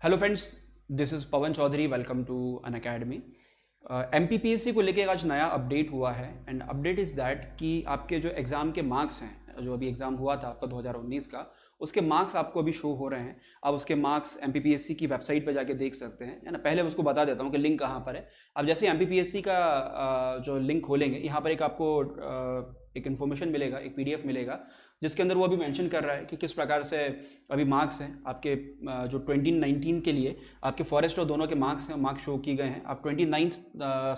Hello friends, this is Pawan Chaudhary. Welcome to Unacademy. MPPSC को लेके आज नया अपडेट हुआ है एंड अपडेट इज़ दैट कि आपके जो एग्ज़ाम के मार्क्स हैं, जो अभी एग्ज़ाम हुआ था आपका 2019 का, उसके मार्क्स आपको अभी शो हो रहे हैं। आप उसके मार्क्स MPPSC की वेबसाइट पर जाके देख सकते हैं, है ना। पहले उसको बता देता हूँ कि लिंक कहाँ पर है। आप जैसे MPPSC का जो लिंक खोलेंगे, यहाँ पर एक आपको एक इन्फॉर्मेशन मिलेगा, एक PDF मिलेगा, जिसके अंदर वो अभी मेंशन कर रहा है कि किस प्रकार से अभी मार्क्स हैं आपके जो 2019 के लिए आपके फॉरेस्ट और दोनों के मार्क्स हैं, मार्क्स शो किए गए हैं। आप 29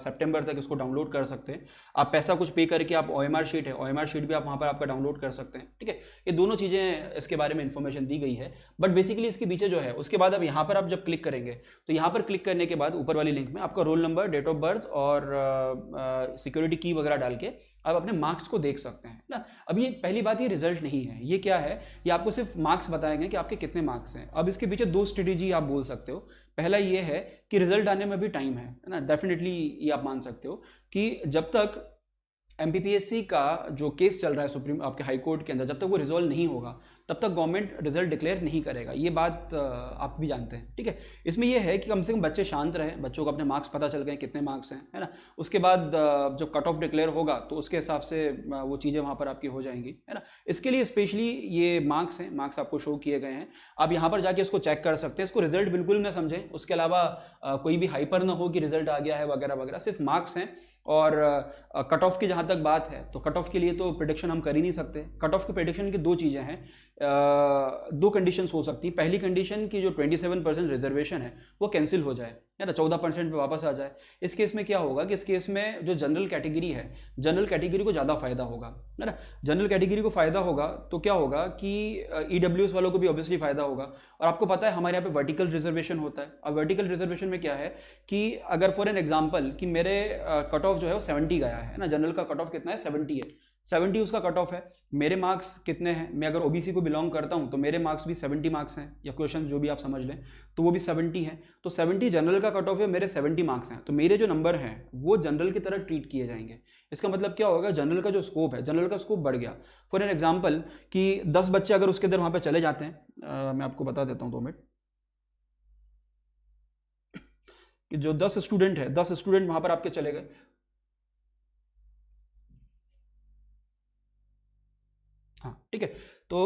सितंबर तक इसको डाउनलोड कर सकते हैं। आप पैसा कुछ पे करके आप OMR शीट है, OMR शीट भी आप वहाँ पर आपका डाउनलोड कर सकते हैं, ठीक है। ये दोनों चीज़ें इसके बारे में इन्फॉर्मेशन दी गई है, बट बेसिकली इसके पीछे जो है उसके बाद अब यहाँ पर आप जब क्लिक करेंगे तो यहाँ पर क्लिक करने के बाद ऊपर वाली लिंक में आपका roll number, date of birth और सिक्योरिटी की वगैरह डाल के आप अपने मार्क्स को देख सकते हैं ना। अब ये पहली बात, ये रिजल्ट नहीं है, ये क्या है, ये आपको सिर्फ मार्क्स बताए गए कि आपके कितने मार्क्स हैं। अब इसके पीछे दो स्ट्रेटेजी आप बोल सकते हो। पहला ये है कि रिजल्ट आने में भी टाइम है ना, डेफिनेटली ये आप मान सकते हो कि जब तक MPPSC का जो केस चल रहा है सुप्रीम आपके हाई कोर्ट के अंदर, जब तक वो रिजॉल्व नहीं होगा तब तक गवर्नमेंट रिजल्ट डिक्लेयर नहीं करेगा। ये बात आप भी जानते हैं, ठीक है। इसमें ये है कि कम से कम बच्चे शांत रहें, बच्चों को अपने मार्क्स पता चल गए कितने मार्क्स हैं, है ना। उसके बाद जब कट ऑफ डिक्लेयर होगा तो उसके हिसाब से वो चीज़ें वहाँ पर आपकी हो जाएंगी, है ना। इसके लिए स्पेशली ये मार्क्स हैं, मार्क्स आपको शो किए गए हैं। आप यहाँ पर जाके इसको चेक कर सकते हैं। इसको रिजल्ट बिल्कुल ना समझें, उसके अलावा कोई भी हाइपर ना हो कि रिजल्ट आ गया है वगैरह वगैरह, सिर्फ मार्क्स हैं। और कट ऑफ की जहाँ तक बात है तो कट ऑफ के लिए तो प्रेडिक्शन हम कर ही नहीं सकते। कट ऑफ की प्रेडिक्शन की दो चीज़ें हैं, दो कंडीशंस हो सकती हैं। पहली कंडीशन की जो 27% रिजर्वेशन है वो कैंसिल हो जाए, है ना, 14% पे वापस आ जाए। इस केस में क्या होगा कि इस केस में जो जनरल कैटेगरी है, जनरल कैटेगरी को ज़्यादा फायदा होगा, है ना। जनरल कैटेगरी को फायदा होगा तो क्या होगा कि EWS वालों को भी ऑब्वियसली फायदा होगा। और आपको पता है हमारे यहाँ पे वर्टिकल रिजर्वेशन होता है। अब वर्टिकल रिजर्वेशन में क्या है कि अगर फॉर एन एग्जाम्पल कि मेरे कट ऑफ जो है वो 70 गया है ना, जनरल का कट ऑफ कितना है, 70 है, 70 उसका कट ऑफ है। मेरे मार्क्स कितने हैं, मैं अगर OBC को बिलोंग करता हूं तो मेरे मार्क्स भी 70 मार्क्स हैं, या क्वेश्चन जो भी आप समझ लें तो वो भी 70 है। तो 70 जनरल का कट ऑफ है, मेरे 70 मार्क्स हैं, तो मेरे जो नंबर हैं वो जनरल की तरह ट्रीट किए जाएंगे। इसका मतलब क्या होगा, जनरल का जो स्कोप है, जनरल का स्कोप बढ़ गया। फॉर एन एग्जाम्पल कि 10 बच्चे अगर उसके अंदर वहां पर चले जाते हैं, मैं आपको बता देता हूँ 2 मिनट, कि जो 10 स्टूडेंट है, 10 स्टूडेंट वहां पर आपके चले गए, हाँ ठीक है। तो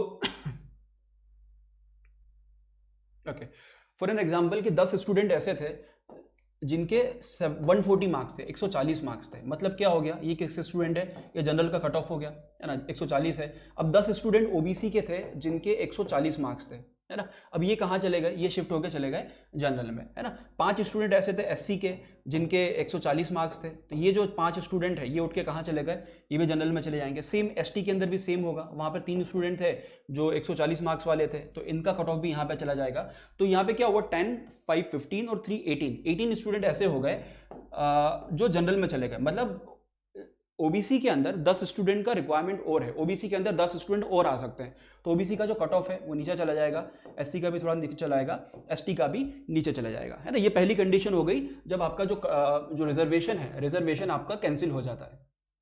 ओके, फॉर एन एग्जाम्पल कि 10 स्टूडेंट ऐसे थे जिनके 140 मार्क्स थे, 140 मार्क्स थे। मतलब क्या हो गया, ये किस स्टूडेंट है, ये जनरल का कट ऑफ हो गया, है ना, 140 है। अब 10 स्टूडेंट OBC के थे जिनके 140 मार्क्स थे, है ना। अब ये कहाँ चले गए, ये शिफ्ट होकर चले गए जनरल में, है ना। 5 स्टूडेंट ऐसे थे SC के जिनके 140 मार्क्स थे, तो ये जो 5 स्टूडेंट है ये उठ के कहाँ चले गए, ये भी जनरल में चले जाएंगे। सेम ST के अंदर भी सेम होगा, वहाँ पर 3 स्टूडेंट थे जो 140 मार्क्स वाले थे, तो इनका कट ऑफ भी यहाँ पे चला जाएगा। तो यहाँ पे क्या हुआ, 10, 5, 15 और 3, 18 स्टूडेंट ऐसे हो गए जो जनरल में चले गए। मतलब OBC के अंदर 10 स्टूडेंट का रिक्वायरमेंट और है, OBC के अंदर 10 स्टूडेंट और आ सकते हैं, तो OBC का जो कट ऑफ है वो नीचे चला जाएगा, SC का भी थोड़ा नीचे चला जाएगा, ST का भी नीचे चला जाएगा, है ना। ये पहली कंडीशन हो गई जब आपका जो रिजर्वेशन है, रिजर्वेशन आपका कैंसिल हो जाता है,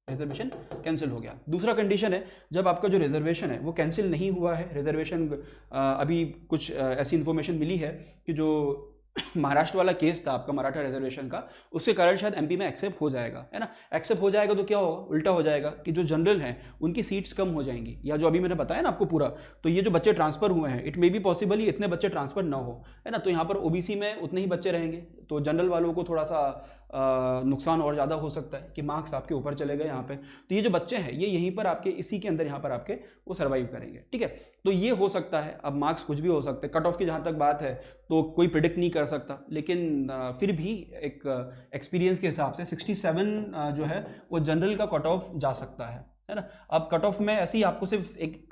रिजर्वेशन कैंसिल हो गया। दूसरा कंडीशन है जब आपका जो रिजर्वेशन है वो कैंसिल नहीं हुआ है, रिजर्वेशन अभी कुछ ऐसी इंफॉर्मेशन मिली है कि जो महाराष्ट्र वाला केस था आपका मराठा रिजर्वेशन का, उसके कारण शायद MP में एक्सेप्ट हो जाएगा, है ना। एक्सेप्ट हो जाएगा तो क्या होगा, उल्टा हो जाएगा कि जो जनरल हैं उनकी सीट्स कम हो जाएंगी, या जो अभी मैंने बताया ना आपको पूरा, तो ये जो बच्चे ट्रांसफर हुए हैं, इट मे बी पॉसिबल इतने बच्चे ट्रांसफर ना हो, है ना। तो यहाँ पर OBC में उतने ही बच्चे रहेंगे, तो जनरल वालों को थोड़ा सा नुकसान और ज़्यादा हो सकता है कि मार्क्स आपके ऊपर चले गए यहाँ पे। तो ये जो बच्चे हैं ये यहीं पर आपके इसी के अंदर यहाँ पर आपके वो सर्वाइव करेंगे, ठीक है। तो ये हो सकता है, अब मार्क्स कुछ भी हो सकते हैं। कट ऑफ की जहाँ तक बात है तो कोई प्रिडिक्ट नहीं कर सकता, लेकिन फिर भी एक एक्सपीरियंस के हिसाब से 67 जो है वो जनरल का कट ऑफ जा सकता है ना। अब कट ऑफ में ऐसे ही आपको सिर्फ एक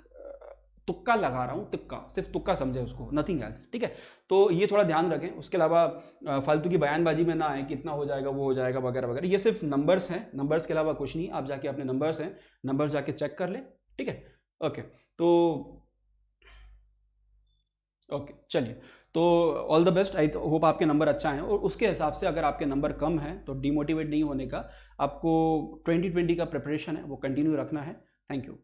तुक्का लगा रहा हूँ, तुक्का, सिर्फ तुक्का समझे उसको, नथिंग एल्स, ठीक है। तो ये थोड़ा ध्यान रखें। उसके अलावा फालतू की बयानबाजी में ना आए कि इतना हो जाएगा, वो हो जाएगा वगैरह वगैरह। ये सिर्फ नंबर्स हैं, नंबर्स के अलावा कुछ नहीं। आप जाके अपने नंबर्स हैं, नंबर्स जाके चेक कर लें, ठीक है। ओके, तो ओके चलिए, तो all the best. I hope आपके नंबर अच्छा है, और उसके हिसाब से अगर आपके नंबर कम हैं तो डिमोटिवेट नहीं होने का, आपको 2020 का प्रिपरेशन है वो कंटिन्यू रखना है। Thank you.